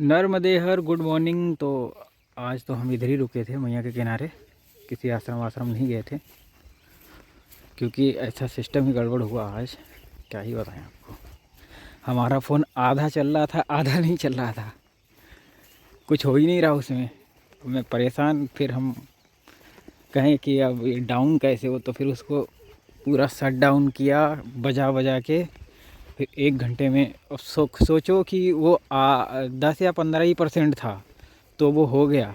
नर्मदे her good morning. तो आज तो हम इधर ही रुके थे मैया के किनारे, किसी आश्रम आश्रम नहीं गए थे क्योंकि ऐसा सिस्टम ही गड़बड़ हुआ आज। क्या ही बताएं आपको, हमारा फ़ोन आधा चल रहा था आधा नहीं चल रहा था, कुछ हो ही नहीं रहा उसमें। मैं परेशान, फिर हम कहें कि अब ये डाउन कैसे हो, तो फिर उसको पूरा शट डाउन किया बजा बजा के। फिर 1 घंटे में अब सोचो कि वो 10 या 15% था तो वो हो गया।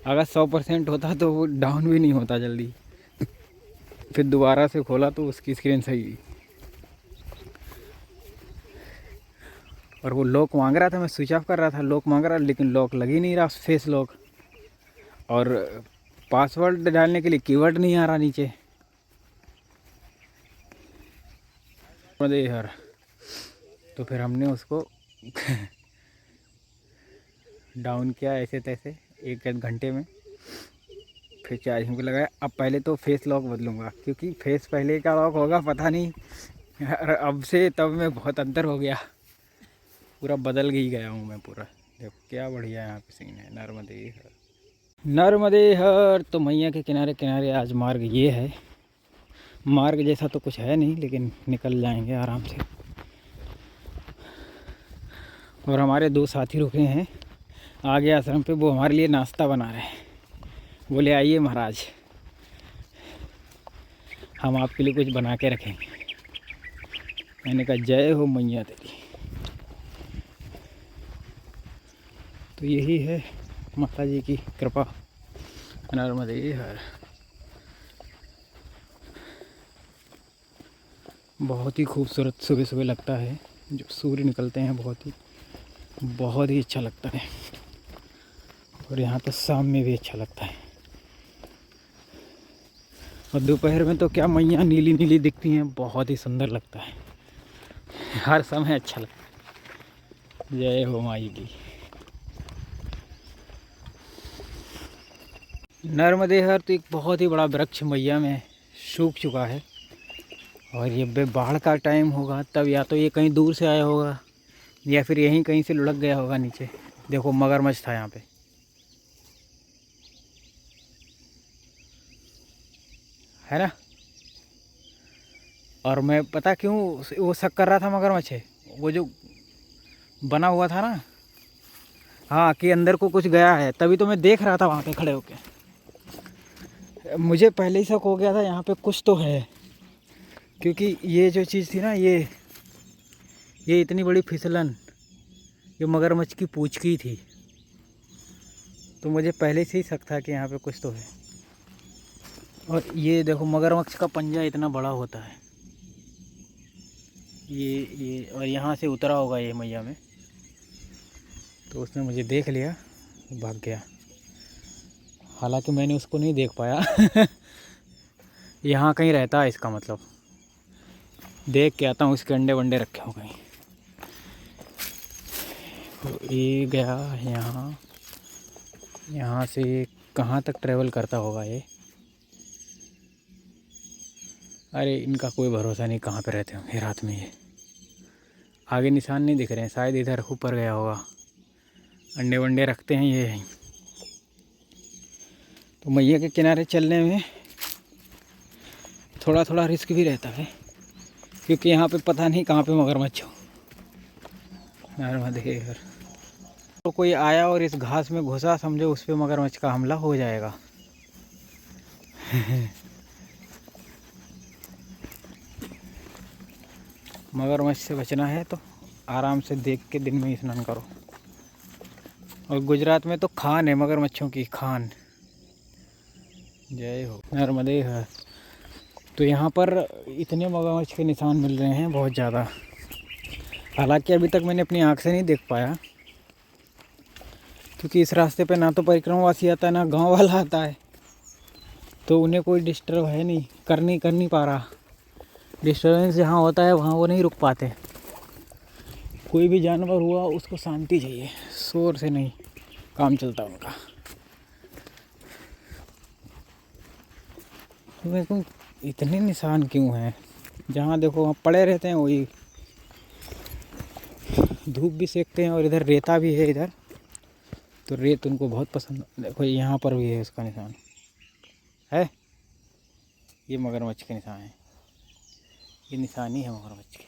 अगर 100% होता तो वो डाउन भी नहीं होता जल्दी। फिर दोबारा से खोला तो उसकी स्क्रीन सही हुई। और वो लॉक मांग रहा था, मैं स्विच ऑफ कर रहा था, लॉक मांग रहा, लेकिन लॉक लग ही नहीं रहा, फेस लॉक। और पासवर्ड डालने के लिए कीवर्ड नहीं आ रहा नीचे। यार, तो फिर हमने उसको डाउन किया ऐसे तैसे 1 घंटे में। फिर चार्जिंग पे लगाया। अब पहले तो फेस लॉक बदलूँगा क्योंकि फेस पहले का लॉक होगा पता नहीं, और अब से तब में बहुत अंतर हो गया। पूरा बदल ही गया हूँ मैं पूरा। देखो क्या बढ़िया यहाँ पे सीन है। नर्मदे हर, नर्मदे हर। तो मैया के किनारे किनारे आज मार्ग ये है। मार्ग जैसा तो कुछ है नहीं, लेकिन निकल जाएंगे आराम से। और हमारे 2 साथी रुके हैं आगे आश्रम पे, वो हमारे लिए नाश्ता बना रहे हैं। बोले आइए महाराज, हम आपके लिए कुछ बना के रखेंगे। मैंने कहा जय हो मैया तेरी। तो यही है माता जी की कृपा। नर्मदे हर। बहुत ही खूबसूरत सुबह सुबह लगता है जब सूर्य निकलते हैं, बहुत ही अच्छा लगता है। और यहाँ तो शाम में भी अच्छा लगता है। और दोपहर में तो क्या मैया नीली नीली दिखती हैं, बहुत ही सुंदर लगता है। हर समय अच्छा लगता है। जय हो माई की। नर्मदे हर तो एक बहुत ही बड़ा वृक्ष मैया में सूख चुका है। और ये बाढ़ का टाइम होगा तब या तो ये कहीं दूर से आया होगा या फिर यहीं कहीं से लुढ़क गया होगा नीचे। देखो मगरमच्छ था यहाँ पे, है ना। और मैं पता क्यों वो शक कर रहा था मगरमच्छ है, वो जो बना हुआ था ना, हाँ, कि अंदर को कुछ गया है, तभी तो मैं देख रहा था वहाँ पे खड़े होके। मुझे पहले ही शक हो गया था यहाँ पे कुछ तो है, क्योंकि ये जो चीज़ थी ना, ये इतनी बड़ी फिसलन, ये मगरमच्छ की पूंछ की थी। तो मुझे पहले से ही शक था कि यहाँ पे कुछ तो है। और ये देखो मगरमच्छ का पंजा इतना बड़ा होता है। ये और यहाँ से उतरा होगा ये मैया में, तो उसने मुझे देख लिया, भाग गया। हालांकि मैंने उसको नहीं देख पाया। यहाँ कहीं रहता है इसका मतलब। देख के आता हूँ इसके अंडे वंडे रखे हो कहीं। तो ये गया यहाँ से कहाँ तक ट्रेवल करता होगा ये। अरे इनका कोई भरोसा नहीं, कहाँ पे रहते होंगे रात में। ये आगे निशान नहीं दिख रहे हैं, शायद इधर ऊपर गया होगा। अंडे वंडे रखते हैं ये। तो मैया के किनारे चलने में थोड़ा थोड़ा रिस्क भी रहता है, क्योंकि यहाँ पे पता नहीं कहाँ पे मगरमच्छ हो। नर्मदे हर। तो कोई आया और इस घास में घुसा, समझो उस पर मगरमच्छ का हमला हो जाएगा। मगरमच्छ से बचना है तो आराम से देख के दिन में स्नान करो। और गुजरात में तो खान है मगरमच्छों की, खान। जय हो नर्मदे हर। तो यहाँ पर इतने मगरमच्छ के निशान मिल रहे हैं, बहुत ज़्यादा। हालांकि अभी तक मैंने अपनी आँख से नहीं देख पाया, क्योंकि इस रास्ते पे ना तो परिक्रमावासी आता है ना गांव वाला आता है, तो उन्हें कोई डिस्टर्ब है नहीं, कर नहीं पा रहा। डिस्टर्बेंस जहाँ होता है वहाँ वो नहीं रुक पाते। कोई भी जानवर हुआ उसको शांति चाहिए, शोर से नहीं काम चलता उनका। तो मेरे को इतने निशान क्यों हैं, जहाँ देखो वहाँ पड़े रहते हैं, वही धूप भी सेकते हैं। और इधर रेता भी है इधर, तो रेत उनको बहुत पसंद। देखो यहाँ पर भी है उसका निशान है, ये मगरमच्छ के निशान है, ये निशानी है मगरमच्छ के।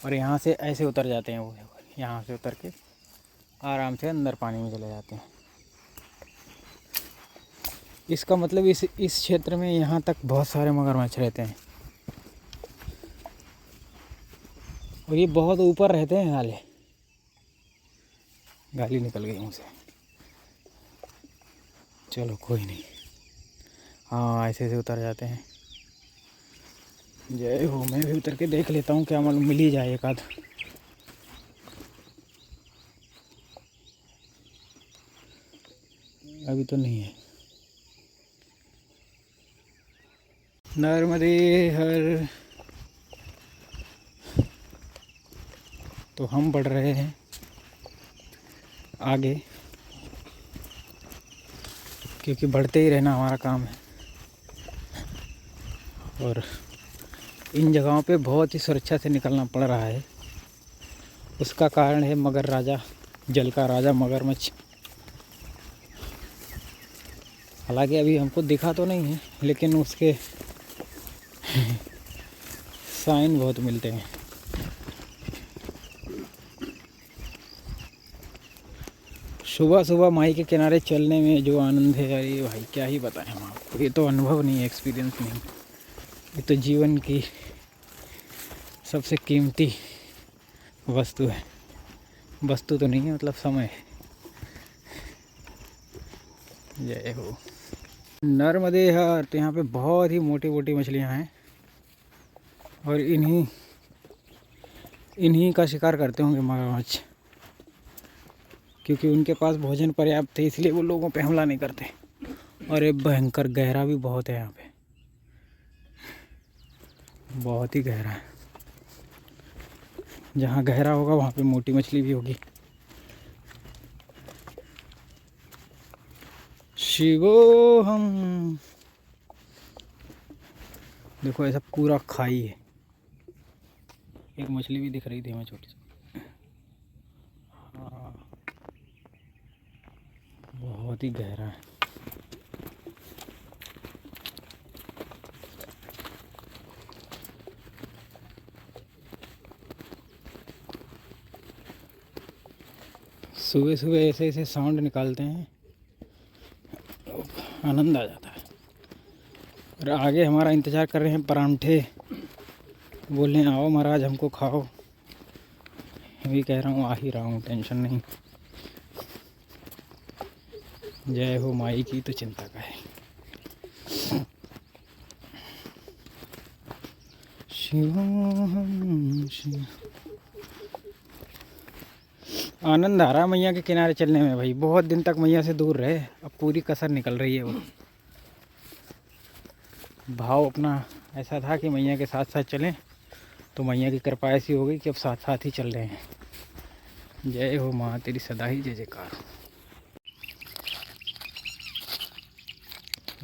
और यहाँ से ऐसे उतर जाते हैं वो, यहाँ से उतर के आराम से अंदर पानी में चले जाते हैं। इसका मतलब इस क्षेत्र में यहाँ तक बहुत सारे मगरमच्छ रहते हैं और ये बहुत ऊपर रहते हैं। नाले गाली निकल गई मुझसे, चलो कोई नहीं। हाँ ऐसे ऐसे उतर जाते हैं। जय हो, मैं भी उतर के देख लेता हूँ, क्या मालूम मिल ही जाए एक आध। अभी तो नहीं है। नर्मदे हर। तो हम बढ़ रहे हैं आगे, क्योंकि बढ़ते ही रहना हमारा काम है। और इन जगहों पे बहुत ही सुरक्षा से निकलना पड़ रहा है। उसका कारण है मगर राजा, जल का राजा मगरमच्छ। हालांकि अभी हमको दिखा तो नहीं है, लेकिन उसके साइन बहुत मिलते हैं। सुबह सुबह माई के किनारे चलने में जो आनंद है, अरे भाई क्या ही बताएं हम आपको। ये तो अनुभव नहीं है, एक्सपीरियंस नहीं, ये तो जीवन की सबसे कीमती वस्तु है। वस्तु तो नहीं है, मतलब समय है। जय हो। नर्मदे हर। तो यहाँ पे बहुत ही मोटी मोटी मछलियाँ हैं और इन्हीं का शिकार करते होंगे मगरमच्छ, क्योंकि उनके पास भोजन पर्याप्त है, इसलिए वो लोगों पे हमला नहीं करते। और ये भयंकर गहरा भी बहुत है यहाँ पे, बहुत ही गहरा है। जहाँ गहरा होगा वहाँ पे मोटी मछली भी होगी। शिवोहम। देखो ऐसा पूरा खाई है। एक मछली भी दिख रही थी हमें, छोटी सी। हाँ बहुत ही गहरा है। सुबह सुबह ऐसे ऐसे साउंड निकालते हैं, आनंद आ जाता है। और आगे हमारा इंतज़ार कर रहे हैं परांठे। बोल रहे हैं आओ महाराज हमको खाओ। मैं भी कह रहा हूँ आ ही रहा हूँ, टेंशन नहीं। जय हो माई की तो चिंता का है। शिवम शिव। आनंद आ रहा मैया के किनारे चलने में भाई। बहुत दिन तक मैया से दूर रहे, अब पूरी कसर निकल रही है। वो भाव अपना ऐसा था कि मैया के साथ साथ चलें, तो मैया की कृपा ऐसी हो गई कि अब साथ साथ ही चल रहे हैं। जय हो माँ, तेरी सदा ही जय जयकार।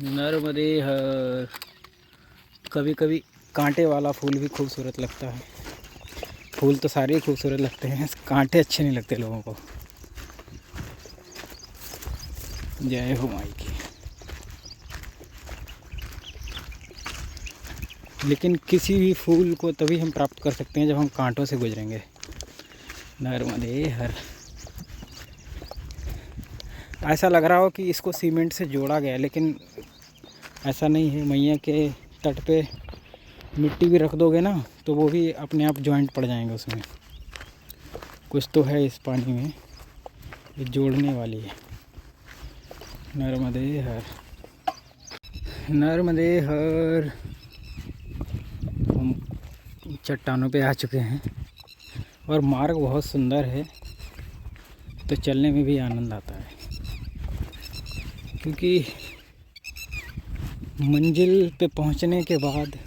नर्मदे हर। कभी कभी कांटे वाला फूल भी खूबसूरत लगता है। फूल तो सारे ही खूबसूरत लगते हैं, कांटे अच्छे नहीं लगते लोगों को। जय हो माई की। लेकिन किसी भी फूल को तभी हम प्राप्त कर सकते हैं जब हम कांटों से गुजरेंगे। नर्मदे हर। ऐसा लग रहा हो कि इसको सीमेंट से जोड़ा गया, लेकिन ऐसा नहीं है। मैया के तट पे मिट्टी भी रख दोगे ना, तो वो भी अपने आप जॉइंट पड़ जाएंगे उसमें। कुछ तो है इस पानी में, ये जोड़ने वाली है। नर्मदे हर। नर्मदे हर। हम चट्टानों पे आ चुके हैं और मार्ग बहुत सुंदर है, तो चलने में भी आनंद आता है। क्योंकि मंजिल पे पहुंचने के बाद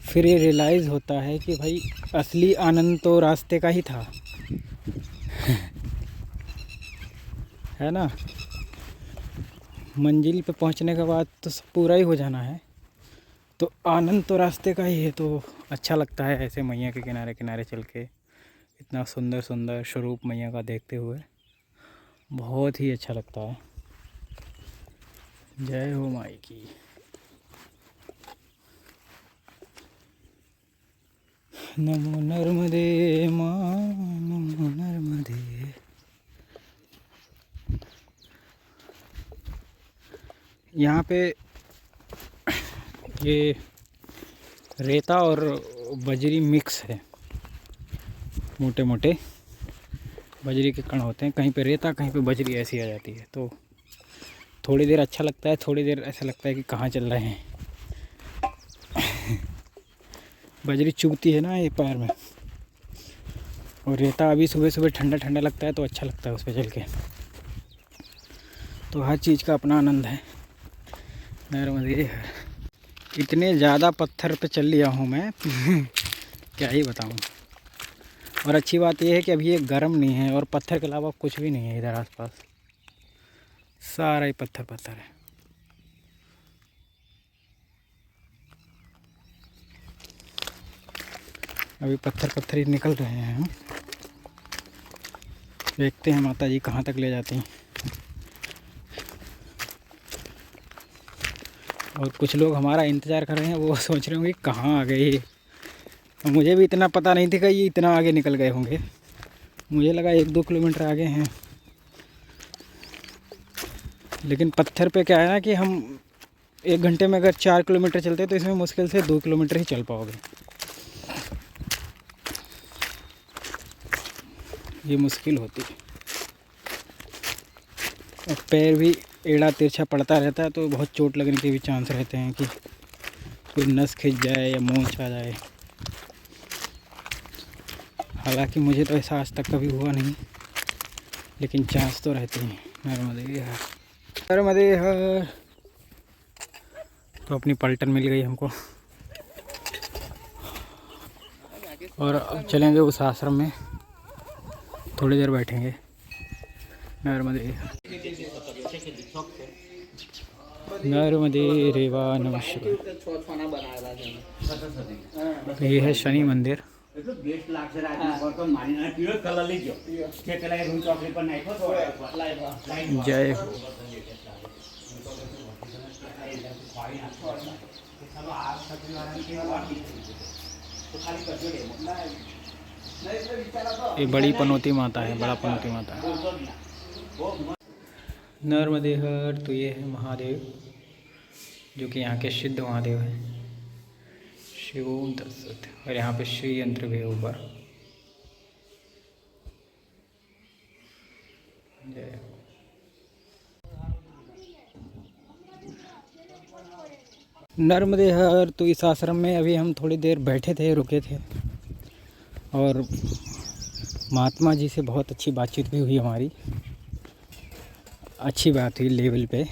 फिर ये रियलाइज़ होता है कि भाई असली आनंद तो रास्ते का ही था। है ना। मंजिल पे पहुंचने के बाद तो सब पूरा ही हो जाना है, तो आनंद तो रास्ते का ही है। तो अच्छा लगता है ऐसे मैया के किनारे किनारे चल के। इतना सुंदर सुंदर स्वरूप मैया का देखते हुए बहुत ही अच्छा लगता है। जय हो माई की। नमो नर्मदे माँ, नमो नर्मदे। यहाँ पे ये रेता और बजरी मिक्स है, मोटे मोटे बजरी के कण होते हैं। कहीं पे रेता, कहीं पे बजरी ऐसी आ जाती है। तो थोड़ी देर अच्छा लगता है, थोड़ी देर ऐसा लगता है कि कहाँ चल रहे हैं। बजरी चुभती है ना ये पैर में, और रेता अभी सुबह सुबह ठंडा ठंडा लगता है तो अच्छा लगता है उस पर चल के। तो हर चीज़ का अपना आनंद है। नर्मदे। इतने ज़्यादा पत्थर पे चल लिया हूँ मैं क्या ही बताऊँ। और अच्छी बात यह है कि अभी ये गर्म नहीं है, और पत्थर के अलावा कुछ भी नहीं है इधर आसपास, सारा ही पत्थर पत्थर है। अभी पत्थर पत्थर ही निकल रहे हैं हम। देखते हैं माता जी कहाँ तक ले जाती हैं। और कुछ लोग हमारा इंतज़ार कर रहे हैं, वो सोच रहे होंगे कहाँ आ गए ये। मुझे भी इतना पता नहीं था कि ये इतना आगे निकल गए होंगे। मुझे लगा 1-2 किलोमीटर आगे हैं। लेकिन पत्थर पे क्या है ना कि हम 1 घंटे में अगर 4 किलोमीटर चलते हैं तो इसमें मुश्किल से 2 किलोमीटर ही चल पाओगे। ये मुश्किल होती है। और पैर भी एड़ा तिरछा पड़ता रहता है तो बहुत चोट लगने के भी चांस रहते हैं कि कोई नस खिंच जाए या मोच आ जाए। हालांकि मुझे तो ऐसा आज तक कभी हुआ नहीं, लेकिन चांस तो रहते हैं। नर्मदे हर, नर्मदे हर। तो अपनी पलटन मिल गई हमको, और अब चलेंगे उस आश्रम में, थोड़ी देर बैठेंगे। नर्मदे नर्मदे रेवा नमः। तो ये है शनि मंदिर। जय हो। ये बड़ी पनौती माता है, बड़ा पनौती माता है। नर्मदे हर। तो ये है महादेव, जो कि यहाँ के सिद्ध महादेव हैं, शिवोम तत्सत। और यहाँ पे श्री यंत्र भी है ऊपर। जय। नर्मदे हर। तो इस आश्रम में अभी हम थोड़ी देर बैठे थे, रुके थे, और महात्मा जी से बहुत अच्छी बातचीत भी हुई हमारी। अच्छी बात हुई लेवल पे।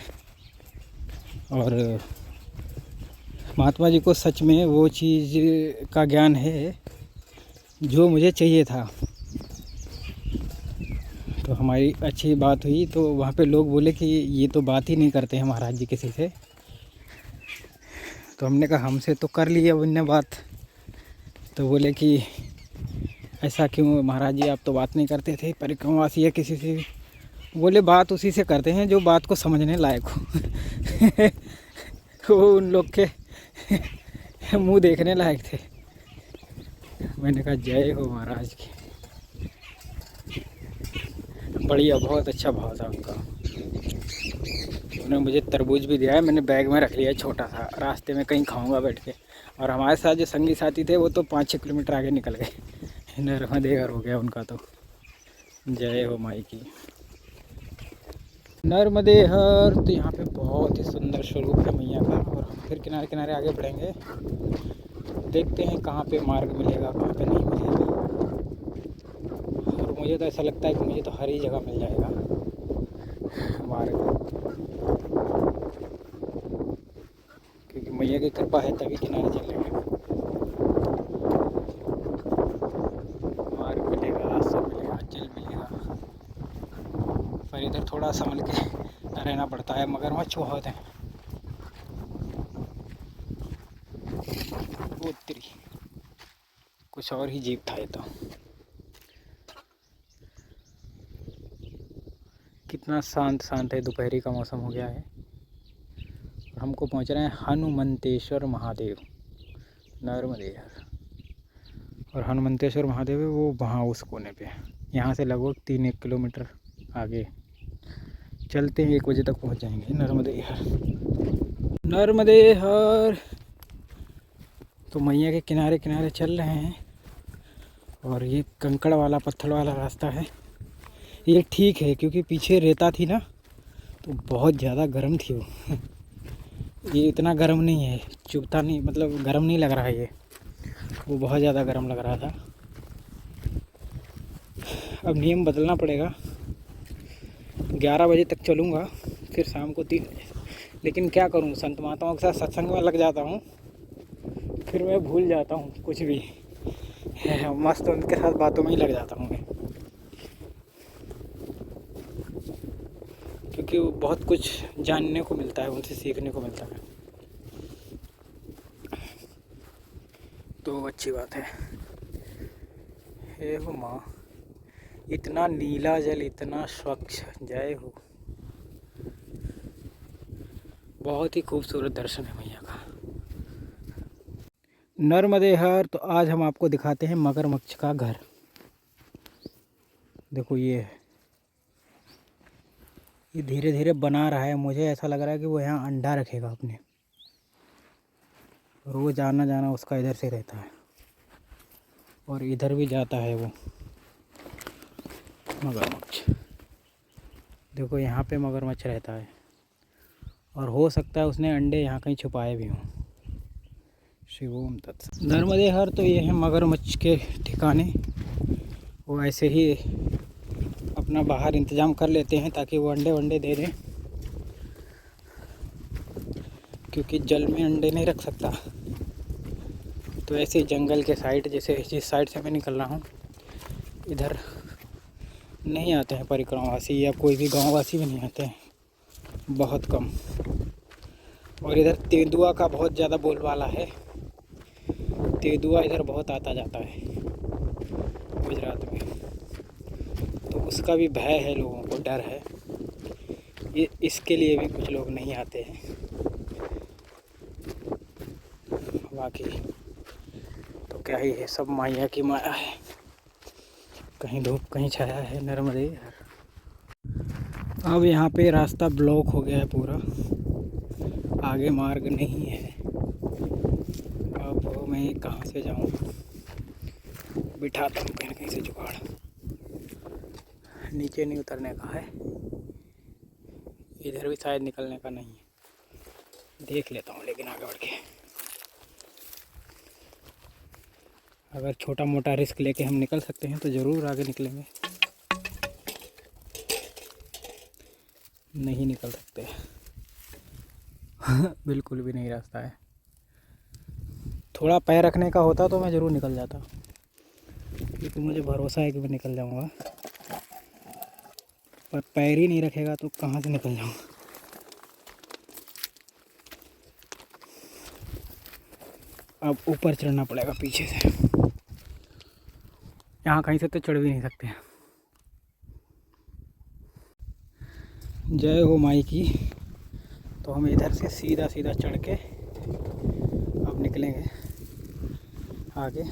और महात्मा जी को सच में वो चीज़ का ज्ञान है जो मुझे चाहिए था। तो हमारी अच्छी बात हुई। तो वहाँ पे लोग बोले कि ये तो बात ही नहीं करते हैं महाराज जी किसी से। तो हमने कहा हमसे तो कर लिया उनने बात। तो बोले कि ऐसा क्यों महाराज जी, आप तो बात नहीं करते थे, परिक्रमावासी है किसी से भी। बोले बात उसी से करते हैं जो बात को समझने लायक हो वो उन लोग के मुंह देखने लायक थे। मैंने कहा जय हो महाराज की। बढ़िया, बहुत अच्छा भाव था उनका। उन्होंने मुझे तरबूज भी दिया है, मैंने बैग में रख लिया है छोटा सा, रास्ते में कहीं खाऊंगा बैठ के। और हमारे साथ जो संगी साथी थे वो तो 5-6 किलोमीटर आगे निकल गए। नर्मदे हर हो गया उनका तो। जय हो माई की। नर्मदे हर। तो यहाँ पे बहुत ही सुंदर स्वरूप है मैया का। और हम फिर किनारे किनारे आगे बढ़ेंगे, देखते हैं कहाँ पे मार्ग मिलेगा, कहाँ पे नहीं मिलेगा। और मुझे तो ऐसा लगता है कि मुझे तो हर ही जगह मिल जाएगा मार्ग, क्योंकि मैया की कृपा है तभी किनारे चलेंगे। मार्ग मिलेगा, सब मिलेगा, जल मिलेगा। पर इधर थोड़ा संभल के रहना पड़ता है, मगरमच्छ बहुत है। उत्तरी कुछ और ही जीव था ये तो। कितना शांत शांत है, दोपहरी का मौसम हो गया है। हमको पहुंच रहे हैं हनुमंतेश्वर महादेव, नर्मदेहर। और हनुमंतेश्वर महादेव है वो वहाँ उस कोने पे, यहाँ से लगभग 3-1 किलोमीटर आगे। चलते हैं, 1 बजे तक पहुँच जाएंगे नर्मदेहर। नर्मदेहर तो मैया के किनारे किनारे चल रहे हैं। और ये कंकड़ वाला पत्थर वाला रास्ता है, ये ठीक है क्योंकि पीछे रेता थी ना तो बहुत ज़्यादा गर्म थी वो। ये इतना गर्म नहीं है, चुभता नहीं, मतलब गर्म नहीं लग रहा है ये, वो बहुत ज़्यादा गर्म लग रहा था। अब नियम बदलना पड़ेगा, 11 बजे तक चलूँगा, फिर शाम को 3 बजे। लेकिन क्या करूँ, संत महात्माओं के साथ सत्संग में लग जाता हूँ, फिर मैं भूल जाता हूँ कुछ भी। मस्त उनके साथ बातों में ही लग जाता हूँ मैं, क्योंकि वो बहुत कुछ जानने को मिलता है, उनसे सीखने को मिलता है, तो अच्छी बात है। हे हो माँ, इतना नीला जल, इतना स्वच्छ, जय हो। बहुत ही खूबसूरत दर्शन है मैया का। नर्मदेहर तो आज हम आपको दिखाते हैं मगरमच्छ का घर। देखो ये धीरे धीरे बना रहा है, मुझे ऐसा लग रहा है कि वो यहाँ अंडा रखेगा अपने। रोज़ आना जाना उसका इधर से रहता है, और इधर भी जाता है वो मगरमच्छ। देखो यहाँ पे मगरमच्छ रहता है, और हो सकता है उसने अंडे यहाँ कहीं छुपाए भी हों। शिवोम तत्सत। नर्मदेहर तो ये है मगरमच्छ के ठिकाने। वो ऐसे ही अपना बाहर इंतज़ाम कर लेते हैं ताकि वो अंडे वंडे दे दें, क्योंकि जल में अंडे नहीं रख सकता। तो ऐसे जंगल के साइड, जैसे जिस साइड से मैं निकल रहा हूँ, इधर नहीं आते हैं परिक्रमावासी या कोई भी गांववासी भी नहीं आते हैं, बहुत कम। और इधर तेंदुआ का बहुत ज़्यादा बोलबाला है, तेंदुआ इधर बहुत आता जाता है गुजरात में, तो उसका भी भय है, लोगों को डर है। ये इसके लिए भी कुछ लोग नहीं आते हैं। बाकी तो क्या ही है, सब माया की माया है, कहीं धूप कहीं छाया है नर्मदे। अब यहाँ पे रास्ता ब्लॉक हो गया है पूरा, आगे मार्ग नहीं है। अब मैं कहाँ से जाऊँ, बिठाता हूँ कहीं से जुगाड़। नीचे नहीं उतरने का है, इधर भी शायद निकलने का नहीं है, देख लेता हूँ लेकिन आगे बढ़ के। अगर छोटा मोटा रिस्क लेके हम निकल सकते हैं तो ज़रूर आगे निकलेंगे, नहीं निकल सकते। बिल्कुल भी नहीं रास्ता है। थोड़ा पैर रखने का होता तो मैं ज़रूर निकल जाता, क्योंकि मुझे भरोसा है कि मैं निकल जाऊंगा, पर पैर ही नहीं रखेगा तो कहाँ से निकल जाऊंगा। अब ऊपर चढ़ना पड़ेगा पीछे से, यहाँ कहीं से तो चढ़ भी नहीं सकते। जय हो माई की। तो हम इधर से सीधा सीधा चढ़ के अब निकलेंगे आगे।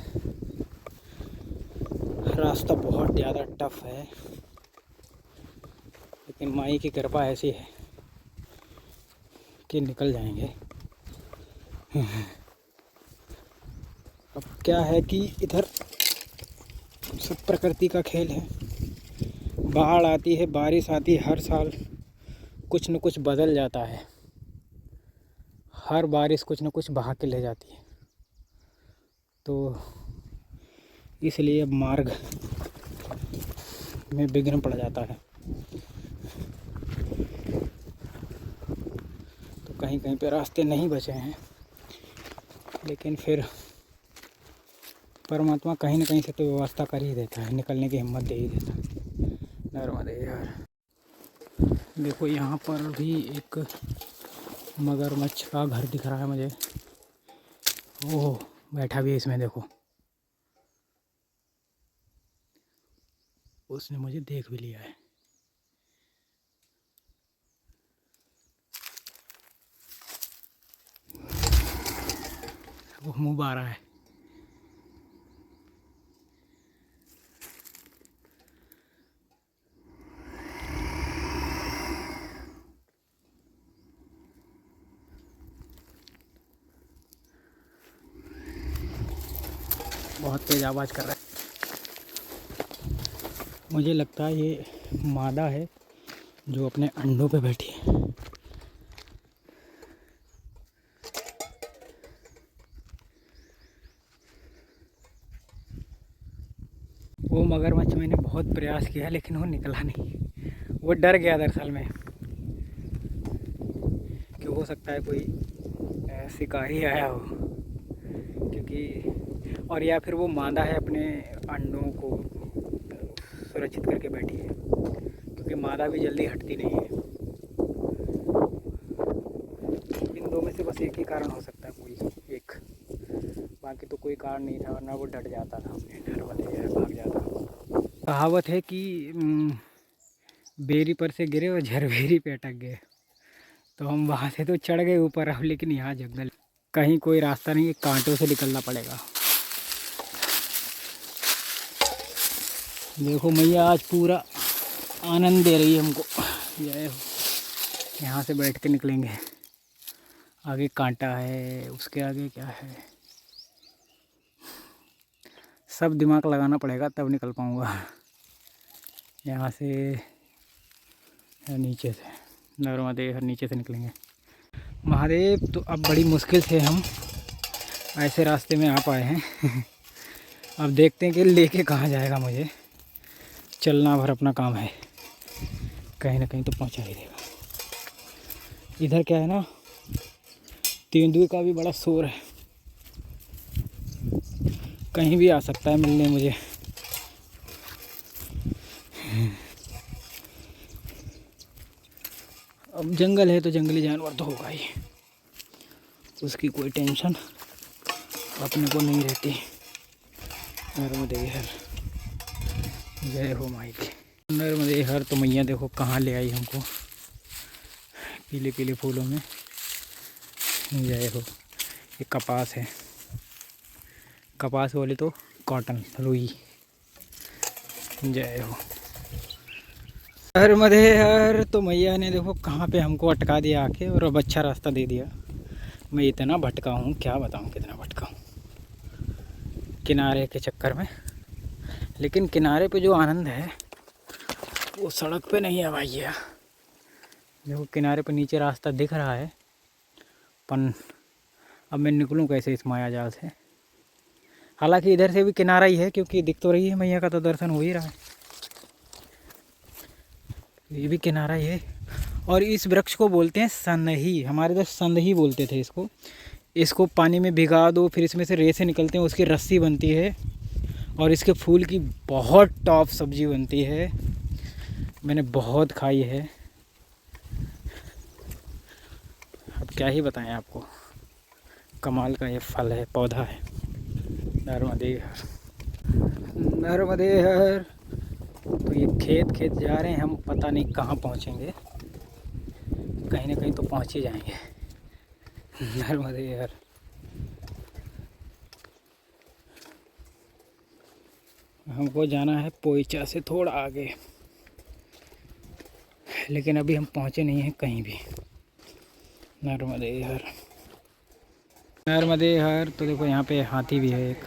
रास्ता बहुत ज़्यादा टफ है, लेकिन माई की कृपा ऐसी है कि निकल जाएंगे। अब क्या है कि इधर सब प्रकृति का खेल है, बाढ़ आती है, बारिश आती है, हर साल कुछ न कुछ बदल जाता है, हर बारिश कुछ न कुछ बहा के ले जाती है। तो इसलिए मार्ग में विघ्न पड़ जाता है। तो कहीं कहीं पे रास्ते नहीं बचे हैं, लेकिन फिर परमात्मा कहीं न कहीं से तो व्यवस्था कर ही देता है, निकलने की हिम्मत दे ही देता है। नर्मदे यार, देखो यहाँ पर भी एक मगरमच्छ का घर दिख रहा है मुझे। ओह, बैठा भी है इसमें, देखो उसने मुझे देख भी लिया है। वो मुँह बा रहा है। बहुत तेज आवाज़ कर रहा है। मुझे लगता है ये मादा है जो अपने अंडों पे बैठी है। वो मगरमच्छ मैंने बहुत प्रयास किया लेकिन वो निकला नहीं। वो डर गया दरअसल में कि हो सकता है कोई शिकारी आया हो, क्योंकि और या फिर वो मादा है अपने अंडों को सुरक्षित करके बैठी है, क्योंकि मादा भी जल्दी हटती नहीं है। इन दो में से बस एक ही कारण हो सकता है, कोई एक, बाकी तो कोई कारण नहीं था, वरना वो डर जाता था, अपने डर वाले भाग जाता। कहावत है कि बेरी पर से गिरे और झरबेरी पे अटक गए। तो हम वहाँ से तो चढ़ गए ऊपर, अब लेकिन यहाँ जंगल कहीं कोई रास्ता नहीं है, कांटों से निकलना पड़ेगा। देखो मैया आज पूरा आनंद दे रही है हमको। जय हो। यहाँ से बैठ के निकलेंगे, आगे कांटा है, उसके आगे क्या है, सब दिमाग लगाना पड़ेगा तब निकल पाऊँगा। यहाँ से नीचे से नर्मदे नीचे से निकलेंगे। महादेव, तो अब बड़ी मुश्किल से हम ऐसे रास्ते में आ पाए हैं। अब देखते हैं कि लेके कहाँ जाएगा मुझे। चलना भर अपना काम है, कहीं ना कहीं तो पहुँचा ही देगा। इधर क्या है ना, तेंदुए का भी बड़ा शोर है, कहीं भी आ सकता है मिलने मुझे। अब जंगल है तो जंगली जानवर तो होगा ही, उसकी कोई टेंशन अपने को नहीं रहती। नर्मदे हर, जय हो माई की। नर्मदे हर। तो मैया देखो कहाँ ले आई हमको, पीले पीले फूलों में। जय हो। ये कपास है, कपास बोले तो कॉटन, रुई। जय हो। नर्मदे हर। तो मैया ने देखो कहाँ पे हमको अटका दिया आके, और अब अच्छा रास्ता दे दिया। मैं इतना भटका हूँ, क्या बताऊँ कितना भटका हूँ किनारे के चक्कर में। लेकिन किनारे पे जो आनंद है वो सड़क पे नहीं है भैया। देखो किनारे पे नीचे रास्ता दिख रहा है, पर अब मैं निकलूँ कैसे इस माया जाल से। हालांकि इधर से भी किनारा ही है, क्योंकि दिख तो रही है मैया का, तो दर्शन हो ही रहा है। ये भी किनारा ही है। और इस वृक्ष को बोलते हैं संदही, हमारे इधर संदही बोलते थे इसको। इसको पानी में भिगा दो, फिर इसमें से रेसे निकलते हैं, उसकी रस्सी बनती है, और इसके फूल की बहुत टॉप सब्जी बनती है। मैंने बहुत खाई है, अब क्या ही बताएं आपको। कमाल का ये फल है, पौधा है। नर्मदे हर, नर्मदे हर। तो ये खेत खेत जा रहे हैं हम, पता नहीं कहाँ पहुँचेंगे, कहीं ना कहीं तो पहुँच ही जाएंगे। नर्मदे हर। हमको जाना है पोईचा से थोड़ा आगे, लेकिन अभी हम पहुँचे नहीं हैं कहीं भी। नर्मदे हर, नर्मदे हर। तो देखो यहाँ पे हाथी भी है एक।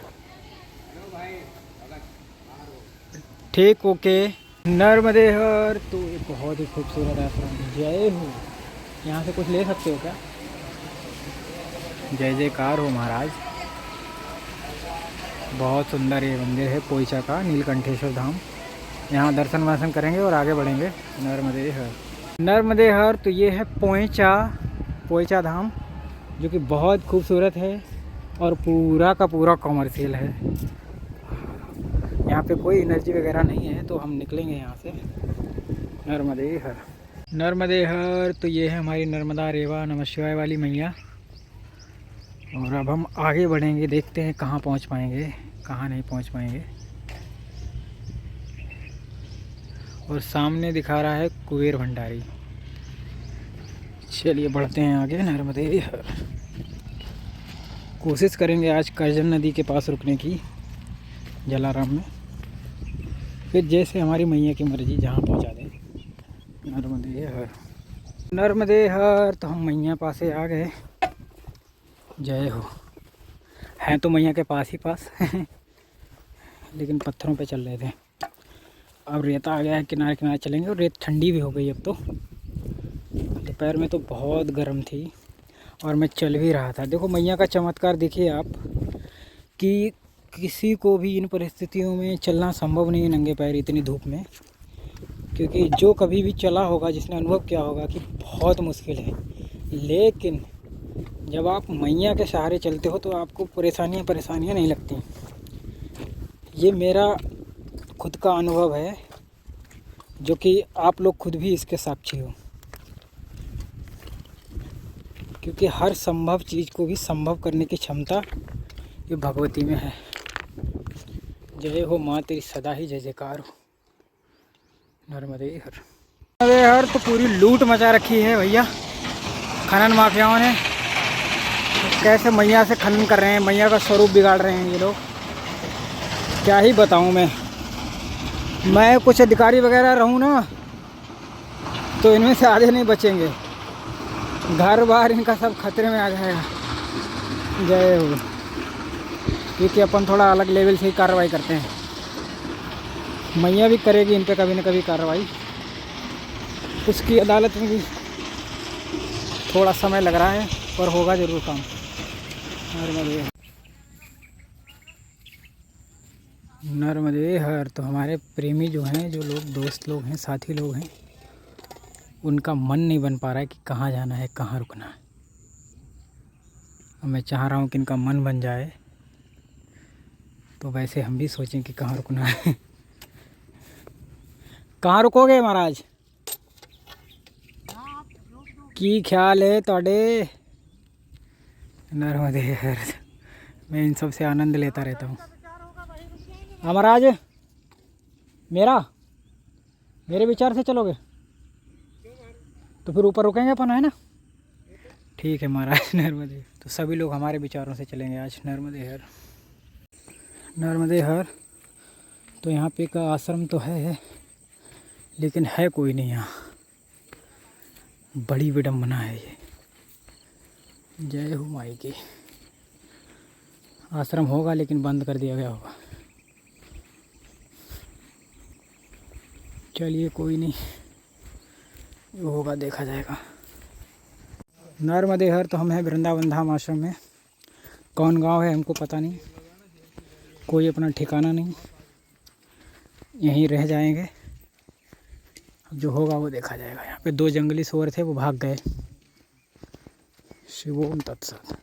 ठीक, ओके। नर्मदे हर। तो ये बहुत ही खूबसूरत आश्रम। जय हो। यहाँ से कुछ ले सकते हो क्या? जय जयकार हो महाराज। बहुत सुंदर ये मंदिर है पोईचा का, नीलकंठेश्वर धाम। यहाँ दर्शन वर्शन करेंगे और आगे बढ़ेंगे। नर्मदे हर, नर्मदे हर। तो ये है पोईचा धाम, जो कि बहुत खूबसूरत है और पूरा का पूरा कॉमर्शियल है। यहाँ पे कोई एनर्जी वगैरह नहीं है, तो हम निकलेंगे यहाँ से। नर्मदे हर, नर्मदे हर। तो ये है हमारी नर्मदा रेवा नमः शिवाय वाली मैया। और अब हम आगे बढ़ेंगे, देखते हैं कहाँ पहुँच पाएंगे, कहाँ नहीं पहुँच पाएंगे। और सामने दिखा रहा है कुबेर भंडारी। चलिए बढ़ते हैं आगे। नर्मदे हर। कोशिश करेंगे आज करजन नदी के पास रुकने की, जलाराम में। फिर जैसे हमारी मैया की मर्जी जहाँ पहुँचा दे। नर्मदे हर, नर्मदे हर। तो हम मैया पासे आ गए। जय हो। हैं तो मैया के पास ही पास लेकिन पत्थरों पे चल रहे थे। अब रेता आ गया है, किनारे किनारे चलेंगे। और रेत ठंडी भी हो गई अब तो। दोपहर में तो बहुत गर्म थी और मैं चल भी रहा था। देखो मैया का चमत्कार देखिए आप, कि किसी को भी इन परिस्थितियों में चलना संभव नहीं है नंगे पैर इतनी धूप में। क्योंकि जो कभी भी चला होगा, जिसने अनुभव किया होगा कि बहुत मुश्किल है, लेकिन जब आप मैया के सहारे चलते हो तो आपको परेशानियाँ नहीं लगती। ये मेरा खुद का अनुभव है, जो कि आप लोग खुद भी इसके साक्षी हो। क्योंकि हर संभव चीज़ को भी संभव करने की क्षमता ये भगवती में है। जय हो माँ, तेरी सदा ही जय जयकार हो। नर्मदे हर। नर्मदे हर। तो पूरी लूट मचा रखी है भैया खनन माफियाओं ने। कैसे मैया से खनन कर रहे हैं, मैया का स्वरूप बिगाड़ रहे हैं ये लोग। क्या ही बताऊं मैं कुछ अधिकारी वगैरह रहूं ना तो इनमें से आधे नहीं बचेंगे। घर बार इनका सब खतरे में आ जाएगा। जय हो। क्योंकि अपन थोड़ा अलग लेवल से ही कार्रवाई करते हैं। मैया भी करेगी इन पे कभी न कभी कार्रवाई। उसकी अदालत में भी थोड़ा समय लग रहा है, पर होगा ज़रूर काम। नर्मदे हर। तो हमारे प्रेमी जो हैं, जो लोग दोस्त लोग हैं, साथी लोग हैं, उनका मन नहीं बन पा रहा है कि कहाँ जाना है, कहाँ रुकना है। और मैं चाह रहा हूँ कि इनका मन बन जाए, तो वैसे हम भी सोचें कि कहाँ रुकना है। कहाँ रुकोगे महाराज? की ख्याल है तोड़े? नर्मदे हर। मैं इन सब से आनंद लेता रहता हूँ। महाराज मेरे विचार से चलोगे तो फिर ऊपर रुकेंगे अपन, है ना? ठीक है महाराज। नर्मदे। तो सभी लोग हमारे विचारों से चलेंगे आज। नर्मदे हर। नर्मदे हर। तो यहाँ पे का आश्रम तो है, लेकिन है कोई नहीं यहाँ। बड़ी विडम्बना है ये। जय हो माई की। आश्रम होगा लेकिन बंद कर दिया गया होगा। चलिए कोई नहीं, जो होगा देखा जाएगा। नर्मदे हर। तो हम हैं वृंदावन धाम आश्रम में। कौन गांव है हमको पता नहीं, कोई अपना ठिकाना नहीं। यहीं रह जाएंगे, जो होगा वो देखा जाएगा। यहाँ पे 2 जंगली सुअर थे, वो भाग गए। शिवोम तत्सत।